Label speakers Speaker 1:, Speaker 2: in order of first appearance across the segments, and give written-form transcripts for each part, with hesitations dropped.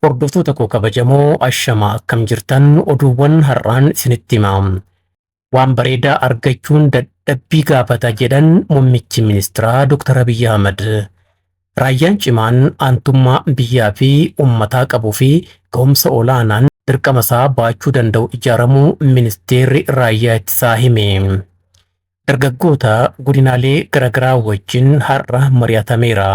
Speaker 1: Hordoftoota koo kabajamoo ashamaa akkam jirtan oduuwwan har'aan isinitti himaa. Waan bareedaa argachuun dadhabbii gaafata jedhan muummichi ministeeraa Dr. Abiy Ahmad. Raayyaan cimaan aantummaa biyyaa fi uummataa qabuu fi ga'umsa olaanaan dirqama isaa baachuu danda'u ijaaramuu ministeerri raayyaa ittisaa hime. Dargaggoota godinaalee garaagaraa wajjin har'a mari'atameera.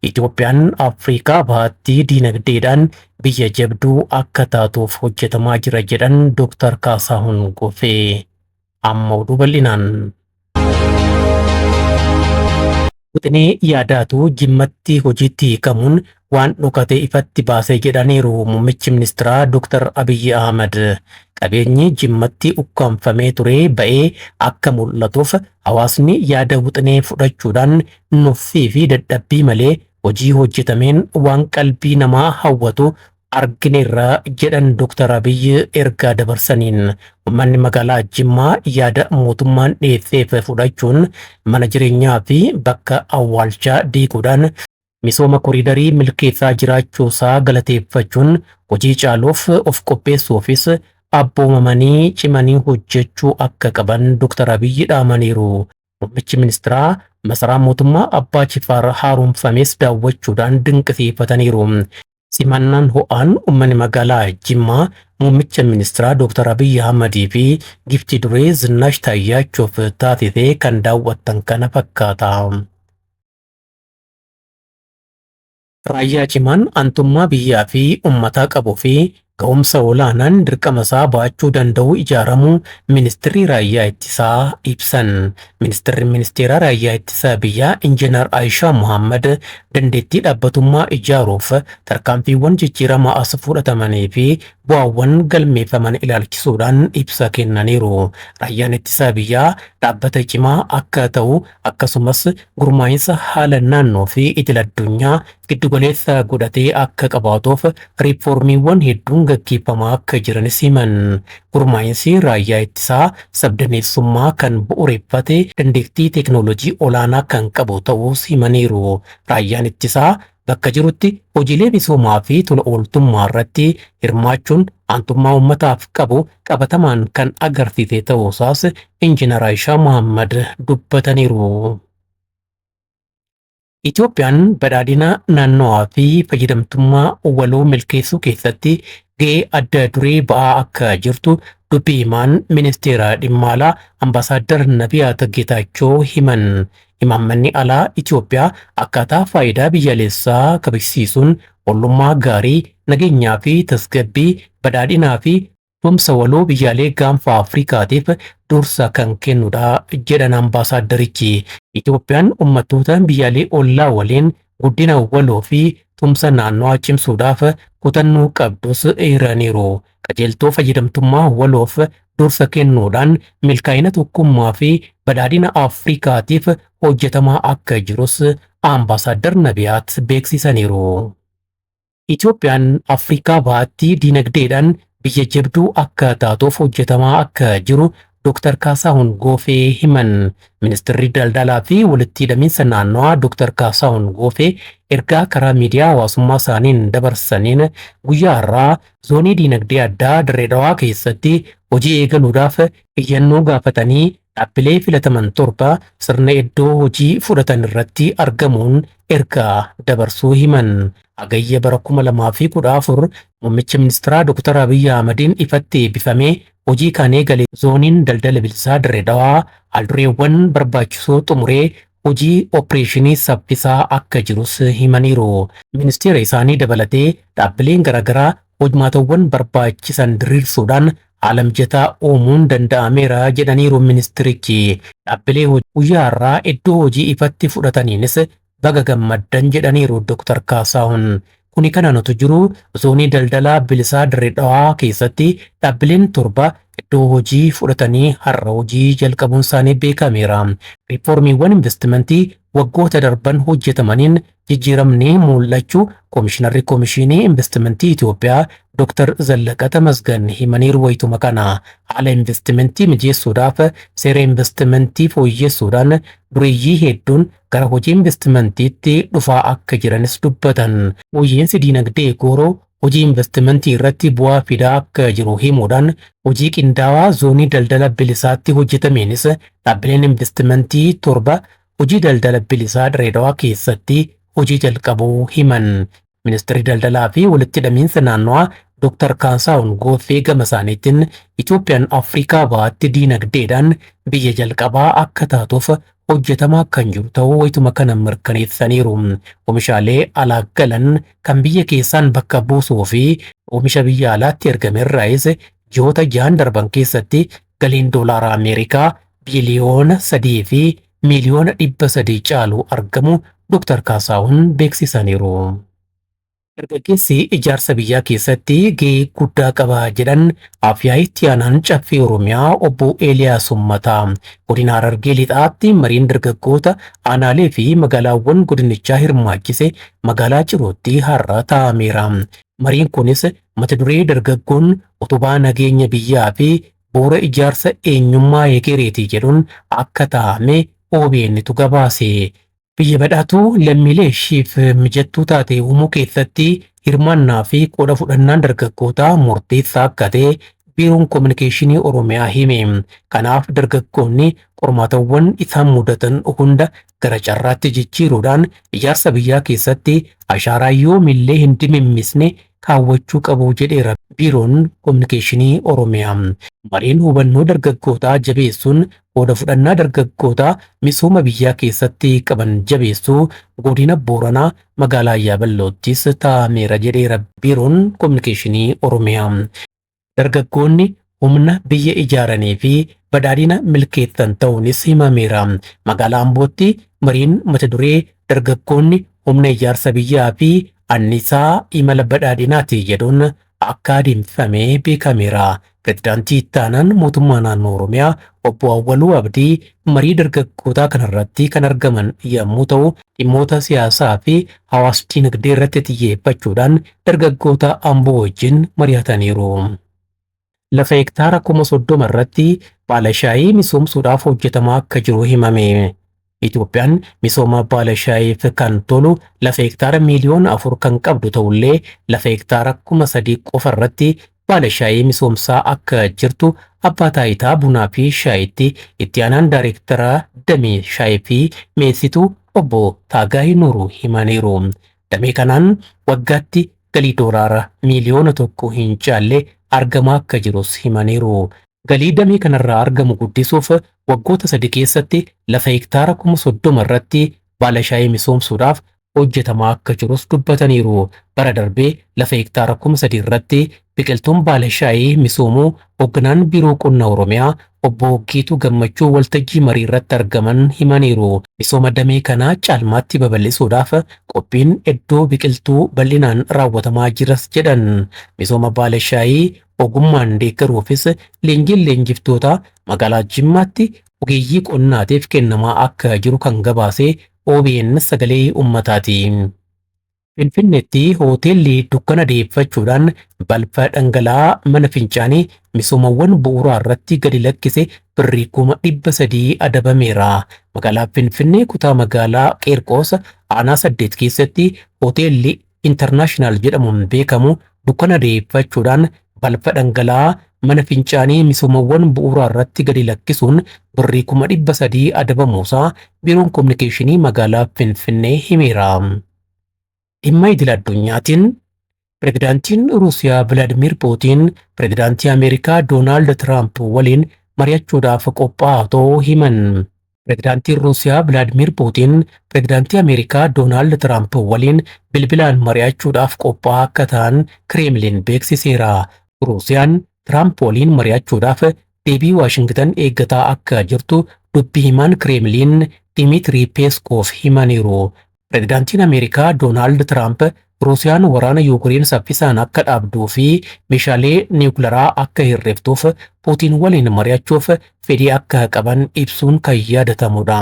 Speaker 1: Itoophiyaan Afrikaa bahaatti diinagdeedhaan biyya jabduu akka taatuuf hojjetamaa jira jedhan Dr. Kaasaahun Goofee. Amma oduu bal'inaan. Wixinee yaadaatu jimmatti hojiitti hiikamuun waan dhokate ifatti baasee jedhaniiru muummichi ministeeraa Dr. Abiy Ahmad. Qabeenyi jimmatti ukkaanfamee ture ba'ee akka mul'atuuf hawaasni yaada wixinee fudhachuudhaan nuffii fi dadhabbii malee hojii hojjetameen waan qalbii namaa hawwatu argineerra jedhan Dr. Abiy ergaa dabarsaniin uummanni magaalaa Jimmaa yaada mootummaan dhiyeesseef fudhachuun mana jireenyaa fi bakka awwaalchaa diiguudhaan misooma koriidarii milkeessaa jiraachuusaa galateeffachuun hojii caaluuf of qopheessuufis abboomamanii cimanii hojjechuu akka qaban Dr. Abiy dhaamaniiru. Muummichi ministeeraa masaraa mootummaa Abbaa Jifaar haaromfames daawwachuudhaan dinqisiifataniiru. Simannaan ho'aan uummanni magaalaa Jimmaa muummicha ministeeraa Dr. Abiy Ahmadii fi giftii duree Zinaash Taayyaachuuf taasise kan daawwattan kana fakkaata. Raayyaa cimaan aantummaa biyyaa fi uummataa qabuu fi ga'umsa olaanaan dirqama isaa baachuu danda'u ijaaramuu ministeerri raayyaa ittisaa ibsan. Ministeera raayyaa ittisaa biyyaa Injiinar Aayishaa Muhammad dandeettii dhaabbatummaa ijaaruuf tarkaanfiiwwan jijjiiramaa as fudhatamanii fi bu'aawwan galmeeffaman ilaalchisuudhaan ibsa kennaniiru. Raayyaan ittisaa biyyaa dhaabbata cimaa akka ta'u akkasumas gurmaa'insa haala naannoo fi idil-addunyaa giddugaleessa godhatee akka qabaatuuf riiformiiwwan hedduun gaggeeffamaa akka jiranis himan. Gurmaa'insi raayyaa ittisaa sabdaneessummaa kan bu'uureffate dandeettii teeknooloojii olaanaa kan qabu ta'uus himaniiru. Raayyaan ittisaa bakka jirutti hojiilee misoomaa fi tola ooltummaa irratti hirmaachuun aantummaa uummataaf qabu qabatamaan kan agarsiise ta'uusaas Injiinar Aayishaa Muhammad dubbataniiru. Itoophiyaan badhaadhina naannawaa fi fayyadamtummaa waloo milkeessuu keessatti ga'ee adda duree ba'aa akka jirtu dubbii himaan ministeera dhimma alaa Ambaasaadder Nabiyaat Geetaachoo himan. Imaammanni alaa Itoophiyaa akkaataa faayidaa biyyaalessaa kabachiisuun ollummaa gaarii, nageenyaa fi tasgabbii, badhaadhinaa fi tumsa waloo biyyaalee gaanfa Afrikaatiif dursa kan kennudha jedhan ambaasaaddarichi. Itoophiyaan uummattoota biyyaalee ollaa waliin guddina waloo fi tumsa naannoo cimsuudhaaf kutannoo qabdus eeraniiru. Qajeeltoo fayyadamtummaa waloof dursa kennuudhaan milkaa'ina tokkummaa fi badhaadhina Afrikaatiif hojjetamaa akka jirus ambaasaaddar Nabiyaat beeksisaniiru. Itoophiyaan Afrikaa bahaatti diinagdeedhaan biyya jabduu akka taatuuf hojjetamaa akka jiru Dr. Kaasaahun Goofee himan. Ministeerri daldalaa fi walitti hidhamiinsa naannawaa Dr. Kaasaahun Goofee ergaa karaa miidiyaa hawaasummaa isaaniin dabarsaniin guyyaa har'aa zoonii diinagdee addaa Dirree Dhawaa keessatti hojii eegaluudhaaf iyyannoo gaafatanii dhaabbilee filataman torba sirna iddoo hojii fudhatan irratti argamuun ergaa dabarsuu himan. Hagayya bara 2014 muummicha ministeeraa Dr. Abiy Ahmadiin ifatti eebbifamee hojii kan eegale zooniin daldala bilisaa Dirree Dhawaa haaldureewwan barbaachisoo xumuree hojii opereeshinii saffisaa akka jirus himaniiru. Ministeera isaanii dabalatee dhaabbileen garaagaraa hojmaatawwan barbaachisan diriirsuudhaan haala mijataa uumuun danda'ameera jedhaniiru ministerichi. Dhaabbilee guyyaa har'aa iddoo hojii ifatti fudhataniinis baga gammaddan jedhaniiru Dr. Kaasaahun. Kuni kanaan otoo jiru zoonii daldalaa bilisaa Dirree Dhawaa keessatti dhaabbileen torba iddoo hojii fudhatanii har'a hojii jalqabuun isaanii beekameera. Riiformiiwwan investimentii waggoota darban hojjetamaniin jijjiiramni mul'achuu Komishinarri Komishinii Investimentii Itoophiyaa Dr. Zallaqaa Tamasgan himaniiru wayituma kana. Haala investimentii mijeessuudhaaf seera investimentii fooyyessuudhaan dureeyyii hedduun gara hojii investimentiitti dhufaa akka jiranis dubbatan. Fooyyeensi diinagdee gooroo hojii investimentii irratti bu'aa fidaa akka jiru himuudhaan hojii qindaawaa zoonii daldala bilisaatti hojjetameenis dhaabbileen investimentii 7 hojii daldala bilisaa Dirreedawaa keessatti hojii jalqabuu himan. Ministeerri daldalaa fi walitti hidhamiinsa naannoo Dr. Kaasaawun Gooffee gama isaaniitiin Itoophiyaan Afrikaa bahaatti diinagdeedhaan biyya jalqabaa akka taatuuf hojjetamaa kan jiru ta'uu wayituma kana mirkaneessaniiru. Oomishaalee alaa galan kan biyya keessaan bakka buusuu fi oomisha biyya alaatti ergamerraayis ji'oota 6 darban keessatti galiin doolaara Ameerikaa biliyoona 3 fi miiliyoona 300 caalu argamu Dr. Kaasaawun beeksisaniiru. Dargaggeessi ijaarsa biyyaa keessatti gahee guddaa qaba jedhan Afyaayii itti aanaan caffee Oromiyaa obbo Eeliyaas Ummataa godina Harargee lixaatti mariin dargaggoota aanaalee fi magaalaawwan godinichaa hirmaachise magaalaa Cirootti har'a taa'ameera. Mariin kunis mata duree dargaggoon utubaa nageenya biyyaa fi bu'uura ijaarsa eenyummaa egereetii jedhuun akka taa'ame OBNtu gabaase. Biyya badhaatu lammiilee ishiif mijattuu taate uumuu keessatti hirmaannaa fi qooda fudhannaan dargaggootaa murteessaa akka ta'e biiroon koominikeeshinii Oromiyaa hime. Kanaaf dargaggoonni qormaatawwan isaan mudatan hunda gara carraatti jijjiiruudhaan ijaarsa biyyaa keessatti ashaaraa yoomillee hin dimimmisne kaawwachuu qabu jedheera biiroon koominikeeshinii Oromiyaa. Mariin hubannoo dargaggootaa jabeessuun qooda fudhannaa dargaggootaa misooma biyyaa keessatti qaban jabeessuu godina Booranaa magaalaa Yaaballoottis taa'ameera jedheera biiroon koominikeeshinii Oromiyaa. Dargaggoonni humna biyya ijaaranii fi badhaadhina milkeessan ta'uunis himameera. Magaalaa Ambootti mariin mata duree dargaggoonni humna ijaarsa biyyaa fi annisaa imala badhaadhinaati jedhuun akka adeemsifamee beekameera. Pireezidaantii itti aanaan mootummaa naannoo Oromiyaa obbo Awwaluu Abdii marii dargaggootaa kanarratti kan argaman yommuu ta'u dhimmoota siyaasaa fi hawaas dinagdee irratti xiyyeeffachuudhaan dargaggoota Amboo wajjin mari'ataniiru. Lafa hektaara 30,000 irratti baalashaayii misoomsuudhaaf hojjetamaa akka jiru himame. Itoophiyaan misooma baalashaayif kan tolu lafa hektaara miliyoona 4 kan qabdu ta'ullee lafa hektaara 3,000 qofa irratti baalashaayii misoomsaa akka jirtu abbaa taayitaa bunaa fi shaayitti itti aanaan daayireektara damee shaayii fi meessituu obbo Taagaayii Nuuruu himaniiru. Damee kanaan waggaatti galii doolaara miliyoona 1 hin caalle argamaa akka jirus himaniiru. Galii damee kanarraa argamu guddisuuf waggoota 3 keessatti lafa hektaara 30,000 irratti baalashaayii misoomsuudhaaf hojjetamaa akka jirus dubbataniiru. Bara darbee lafa hektaara 3,000 irratti biqiltuun baalashaayii misoomuu hoogganaan biiroo qonna Oromiyaa obbo Hoggiituu Gammachuu waltajjii marii irratti argaman himaniiru. Misooma damee kanaa caalmaatti babal'isuudhaaf qophiin iddoo biqiltuu bal'inaan raawwatamaa jiras jedhan. Misooma baalashaayii ogummaan deeggaruufis leenjiin leenjiftoota magaalaa Jimmaatti ogeeyyii qonnaatiif kennamaa akka jiru kan gabaase OBN sagalee ummataati. Finfinneetti hoteelli dukkana deeffachuudhaan balfa dhangala'aa mana fincaanii misoomawwan bu'uuraa irratti gadi lakkise birrii 300,000 adabameera. Magaalaa Finfinnee kutaa magaalaa Qeerqoos aanaa 8 keessatti hoteelli Internaashinaal jedhamuun beekamu dukkana deeffachuudhaan balfa dhangala'aa mana fincaanii misoomawwan bu'uuraa irratti gadi lakkisuun birrii 300,000 adabamuusaa biiroon koominikeeshinii magaalaa Finfinnee himeera. Dhimma idil addunyaatiin pireezidaantiin Ruusiyaa Vilaadimiir Puutiin pireezidaantii Ameerikaa Doonaald Tiraamp waliin mari'achuudhaaf qophaa'aa ta'uu himan. Pireezidaantiin Ruusiyaa Vilaadimiir Puutiin pireezidaantii Ameerikaa Doonaald Tiraamp waliin bilbilaan mari'achuudhaaf qophaa'aa akka ta'an Kireemliin beeksiseera. Ruusiyaan Tiraamp waliin mari'achuudhaaf deebii Waashingtan eeggataa akka jirtu dubbii himaan Kireemliin Dimitri Peeskoof himaniiru. Pireezidaantiin Ameerikaa Doonaald Tiraamp Ruusiyaan waraana Yuukireen saffisaan akka dhaabduu fi meeshaalee niwukilaraa akka hirreeftuuf Puutiin waliin mari'achuuf fedhii akka qaban ibsuun kan yaadatamudha.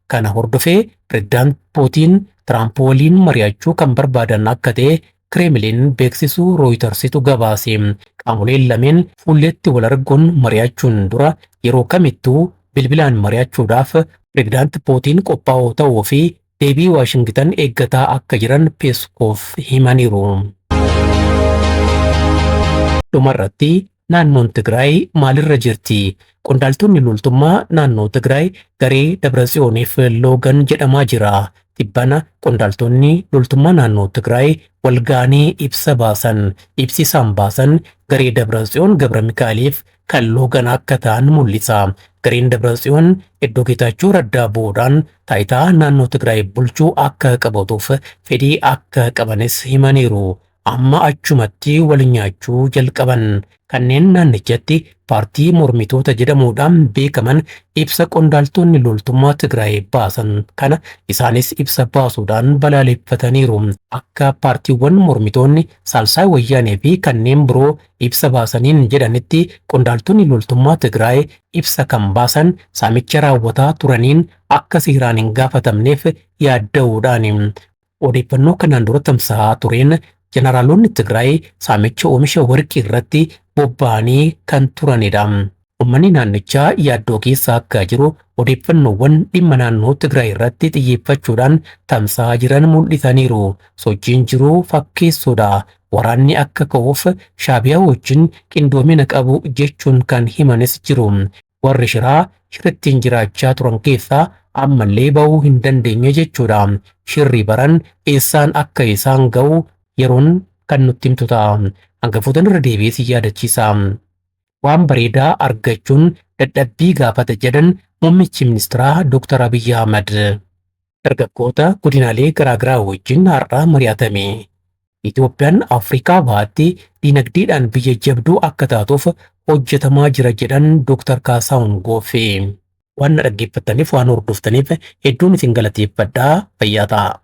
Speaker 1: Kana hordofee pireezidaant Puutiin Tiraamp waliin mari'achuu kan barbaadan akka ta'e Kireemliin beeksisuu Rooyitersitu gabaase. Qaamoleen lameen fuulletti wal arguun mari'achuun dura yeroo kamittuu bilbilaan mari'achuudhaaf pireezidaant Puutiin qophaa'oo ta'uu fi deebii Waashingtan eeggataa akka jiran Peeskoof himaniiru. dhumarratti naannoon Tigraay maalirra jirti? Qondaaltonni loltummaa naannoo Tigraay garee Dabratsiyooniif loogan jedhamaa jira. Tibbana qondaaltonni loltummaa naannoo Tigraay walgaanii ibsa baasan. Ibsi isaan baasan garee Dabratsiyoon Gabra Mikaa'eliif kan loogan akka ta'an mul'isa. Gareen Dabratsiyoon iddoo Geetaachoo Raddaa boodaan taayitaa naannoo Tigraay bulchuu akka qabatuuf fedhii akka qabanis himaniiru. Amma achumatti wal nyaachuu jalqaban. Kanneen naannichatti paartii mormitoota jedhamuudhaan beekaman ibsa qondaaltonni loltummaa Tigraay baasan kana isaanis ibsa baasuudhaan balaaleffataniiru. Akka paartiiwwan mormitoonni Saalsaay Wayyaanee fi kanneen biroo ibsa baasaniin jedhanitti qondaaltonni loltummaa Tigraay ibsa kan baasan saamicha raawwataa turaniin akka seeraan hin gaafatamneef yaadda'uudhaan. Odeeffannoo kanaan dura tamsa'aa tureen Jeneraalonni Tigraay saamicha oomisha warqii irratti bobba'anii kan turanidha. Uummanni naannichaa yaaddoo keessa akka jiru odeeffannoowwan dhimma naannoo Tigraay irratti xiyyeeffachuudhaan tamsa'aa jiran mul'isaniiru. Sochiin jiru fakkeessuudha. Waraanni akka ka'uuf Shaabiyaa wajjin qindoomina qabu jechuun kan himanis jiru. Warri shiraa shirittiin jiraachaa turan keessaa ammallee ba'uu hin dandeenye jechuudha. Shirri baran eessaan akka isaan ga'u yeroon kan nutti himtu ta'a. Hangafootaan irra deebi'ee si yaadachiisa. Waan bareedaa argachuun dadhabbii gaafata jedhan muummichi ministeeraa Dr. Abiy Ahmad. Dargaggoota godinaalee garaagaraa wajjin har'a mari'atame. Itoophiyaan Afrikaa bahaatti dinagdeedhaan biyya jabduu akka taatuuf hojjetamaa jira jedhan Dr. Kaasaawun Gooffee. Waan dhaggeeffataniif waan hordoftaniif hedduun isin galateeffadhaa. Fayyaa ta'aa.